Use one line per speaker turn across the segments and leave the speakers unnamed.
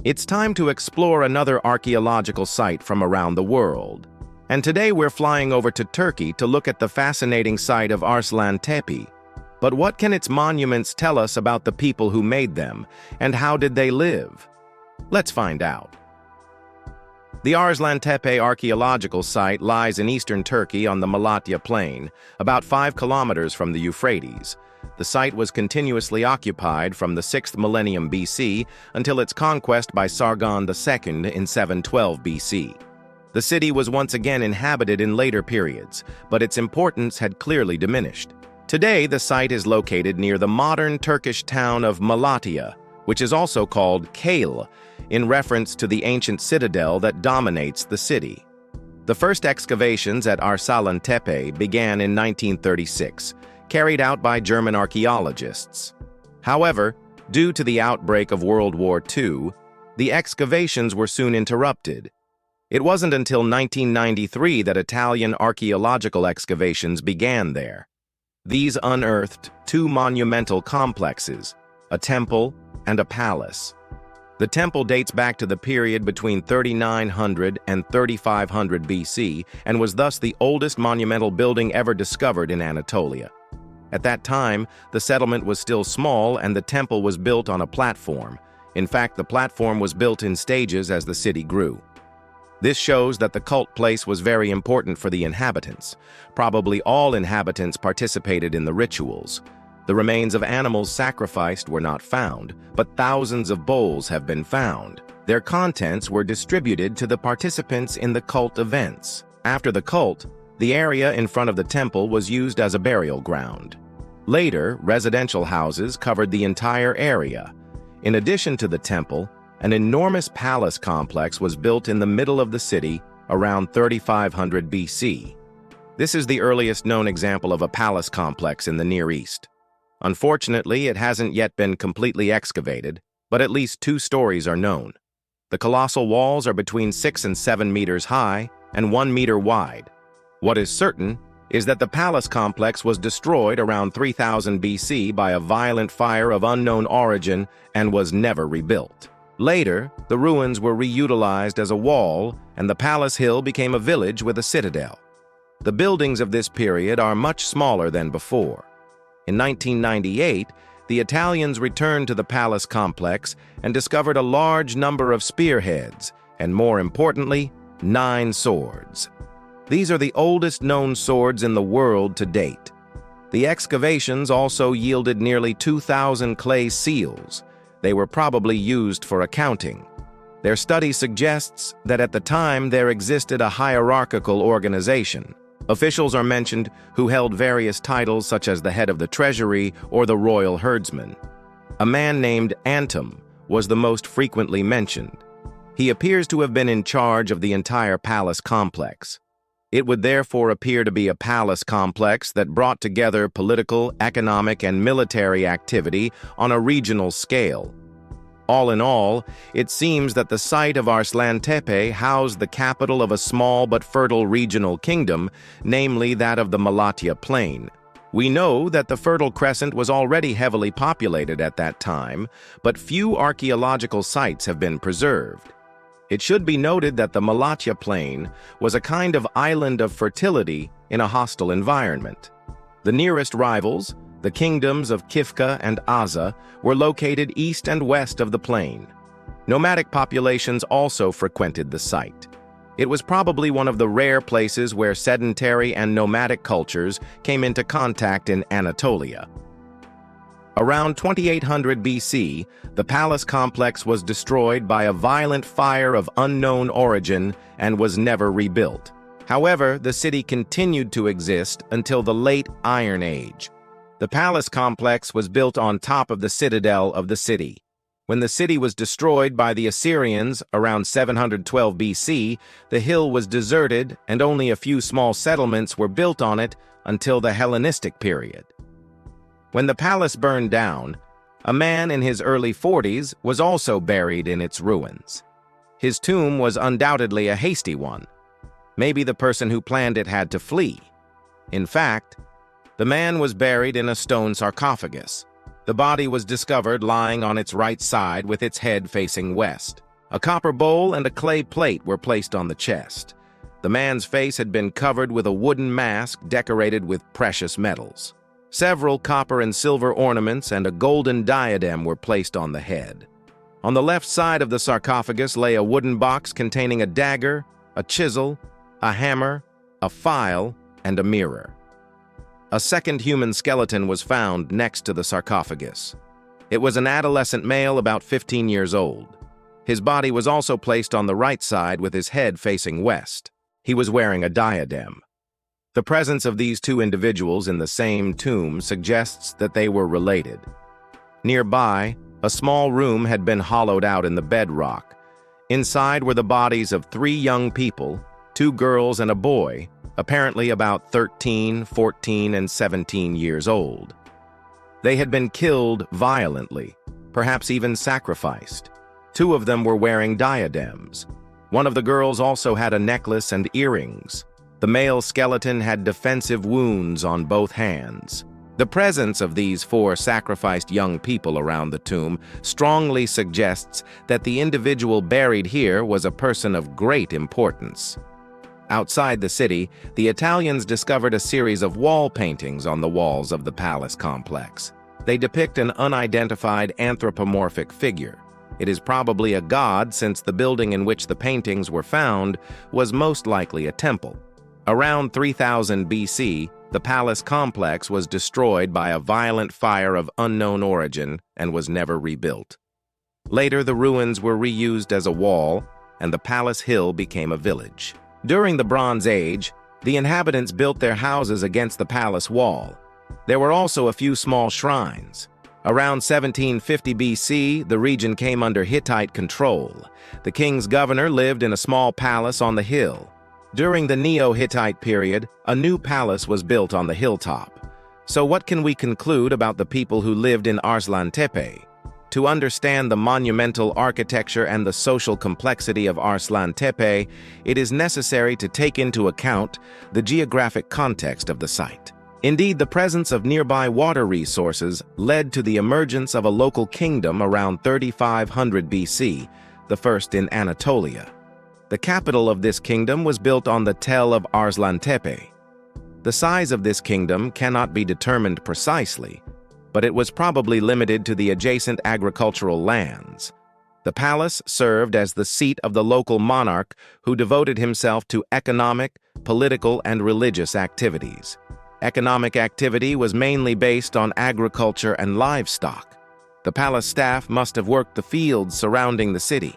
It's time to explore another archaeological site from around the world. And today we're flying over to Turkey to look at the fascinating site of Arslantepe. But what can its monuments tell us about the people who made them, and how did they live? Let's find out. The Arslantepe archaeological site lies in eastern Turkey on the Malatya plain, about 5 kilometers from the Euphrates. The site was continuously occupied from the 6th millennium BC until its conquest by Sargon II in 712 BC. The city was once again inhabited in later periods, but its importance had clearly diminished. Today, the site is located near the modern Turkish town of Malatya, which is also called Kale, in reference to the ancient citadel that dominates the city. The first excavations at Arslantepe began in 1936, carried out by German archaeologists. However, due to the outbreak of World War II, the excavations were soon interrupted. It wasn't until 1993 that Italian archaeological excavations began there. These unearthed 2 monumental complexes, a temple and a palace. The temple dates back to the period between 3900 and 3500 BC and was thus the oldest monumental building ever discovered in Anatolia. At that time, the settlement was still small and the temple was built on a platform. In fact, the platform was built in stages as the city grew. This shows that the cult place was very important for the inhabitants. Probably all inhabitants participated in the rituals. The remains of animals sacrificed were not found, but thousands of bowls have been found. Their contents were distributed to the participants in the cult events. After the cult, the area in front of the temple was used as a burial ground. Later, residential houses covered the entire area. In addition to the temple, an enormous palace complex was built in the middle of the city around 3500 BC. This is the earliest known example of a palace complex in the Near East. Unfortunately, it hasn't yet been completely excavated, but at least 2 stories are known. The colossal walls are between 6 and 7 meters high and 1 meter wide. What is certain is that the palace complex was destroyed around 3000 BC by a violent fire of unknown origin and was never rebuilt. Later, the ruins were reutilized as a wall, and the palace hill became a village with a citadel. The buildings of this period are much smaller than before. In 1998, the Italians returned to the palace complex and discovered a large number of spearheads, and more importantly, 9 swords. These are the oldest known swords in the world to date. The excavations also yielded nearly 2,000 clay seals. They were probably used for accounting. Their study suggests that at the time there existed a hierarchical organization. Officials are mentioned who held various titles such as the head of the treasury or the royal herdsman. A man named Antum was the most frequently mentioned. He appears to have been in charge of the entire palace complex. It would therefore appear to be a palace complex that brought together political, economic, and military activity on a regional scale. All in all, it seems that the site of Arslantepe housed the capital of a small but fertile regional kingdom, namely that of the Malatya Plain. We know that the Fertile Crescent was already heavily populated at that time, but few archaeological sites have been preserved. It should be noted that the Malatya Plain was a kind of island of fertility in a hostile environment. The nearest rivals, the kingdoms of Kifka and Aza, were located east and west of the plain. Nomadic populations also frequented the site. It was probably one of the rare places where sedentary and nomadic cultures came into contact in Anatolia. Around 2800 BC, the palace complex was destroyed by a violent fire of unknown origin and was never rebuilt. However, the city continued to exist until the Late Iron Age. The palace complex was built on top of the citadel of the city. When the city was destroyed by the Assyrians around 712 BC, the hill was deserted and only a few small settlements were built on it until the Hellenistic period. When the palace burned down, a man in his early 40s was also buried in its ruins. His tomb was undoubtedly a hasty one. Maybe the person who planned it had to flee. In fact, the man was buried in a stone sarcophagus. The body was discovered lying on its right side with its head facing west. A copper bowl and a clay plate were placed on the chest. The man's face had been covered with a wooden mask decorated with precious metals. Several copper and silver ornaments and a golden diadem were placed on the head. On the left side of the sarcophagus lay a wooden box containing a dagger, a chisel, a hammer, a file, and a mirror. A second human skeleton was found next to the sarcophagus. It was an adolescent male about 15 years old. His body was also placed on the right side with his head facing west. He was wearing a diadem. The presence of these two individuals in the same tomb suggests that they were related. Nearby, a small room had been hollowed out in the bedrock. Inside were the bodies of 3 young people, 2 girls and a boy, apparently about 13, 14, and 17 years old. They had been killed violently, perhaps even sacrificed. 2 of them were wearing diadems. One of the girls also had a necklace and earrings. The male skeleton had defensive wounds on both hands. The presence of these 4 sacrificed young people around the tomb strongly suggests that the individual buried here was a person of great importance. Outside the city, the Italians discovered a series of wall paintings on the walls of the palace complex. They depict an unidentified anthropomorphic figure. It is probably a god, since the building in which the paintings were found was most likely a temple. Around 3000 BC, the palace complex was destroyed by a violent fire of unknown origin and was never rebuilt. Later, the ruins were reused as a wall, and the palace hill became a village. During the Bronze Age, the inhabitants built their houses against the palace wall. There were also a few small shrines. Around 1750 BC, the region came under Hittite control. The king's governor lived in a small palace on the hill. During the Neo-Hittite period, a new palace was built on the hilltop. So what can we conclude about the people who lived in Arslantepe? To understand the monumental architecture and the social complexity of Arslantepe, it is necessary to take into account the geographic context of the site. Indeed, the presence of nearby water resources led to the emergence of a local kingdom around 3500 BC, the first in Anatolia. The capital of this kingdom was built on the Tell of Arslantepe. The size of this kingdom cannot be determined precisely, but it was probably limited to the adjacent agricultural lands. The palace served as the seat of the local monarch who devoted himself to economic, political, and religious activities. Economic activity was mainly based on agriculture and livestock. The palace staff must have worked the fields surrounding the city.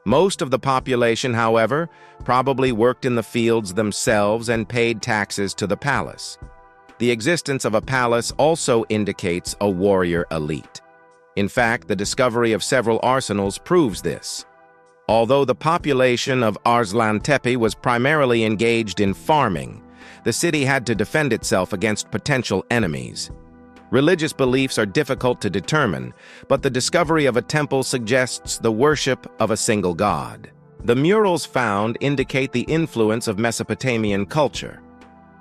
Most of the population, however, probably worked in the fields themselves and paid taxes to the palace. The existence of a palace also indicates a warrior elite. In fact, the discovery of several arsenals proves this. Although the population of Arslantepe was primarily engaged in farming, the city had to defend itself against potential enemies. Religious beliefs are difficult to determine, but the discovery of a temple suggests the worship of a single god. The murals found indicate the influence of Mesopotamian culture.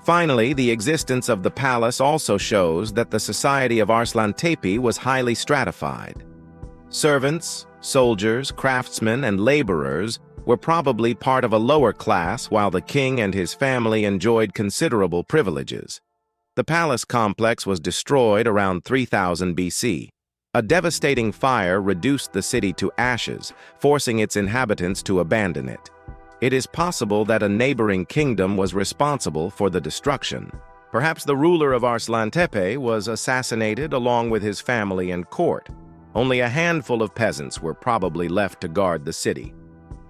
Finally, the existence of the palace also shows that the society of Arslantepe was highly stratified. Servants, soldiers, craftsmen, and laborers were probably part of a lower class, while the king and his family enjoyed considerable privileges. The palace complex was destroyed around 3000 BC. A devastating fire reduced the city to ashes, forcing its inhabitants to abandon it. It is possible that a neighboring kingdom was responsible for the destruction. Perhaps the ruler of Arslantepe was assassinated along with his family and court. Only a handful of peasants were probably left to guard the city.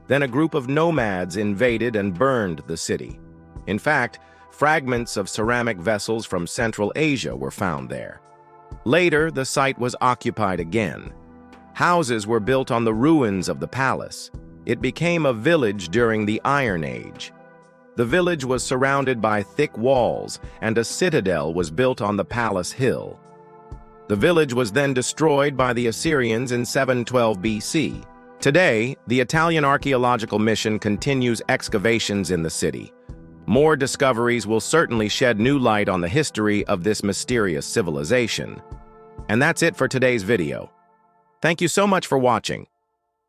Then a group of nomads invaded and burned the city. In fact, fragments of ceramic vessels from Central Asia were found there. Later, the site was occupied again. Houses were built on the ruins of the palace. It became a village during the Iron Age. The village was surrounded by thick walls, and a citadel was built on the palace hill. The village was then destroyed by the Assyrians in 712 BC. Today, the Italian archaeological mission continues excavations in the city. More discoveries will certainly shed new light on the history of this mysterious civilization. And that's it for today's video. Thank you so much for watching.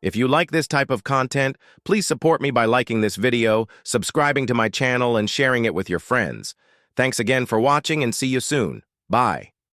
If you like this type of content, please support me by liking this video, subscribing to my channel, and sharing it with your friends. Thanks again for watching and see you soon. Bye.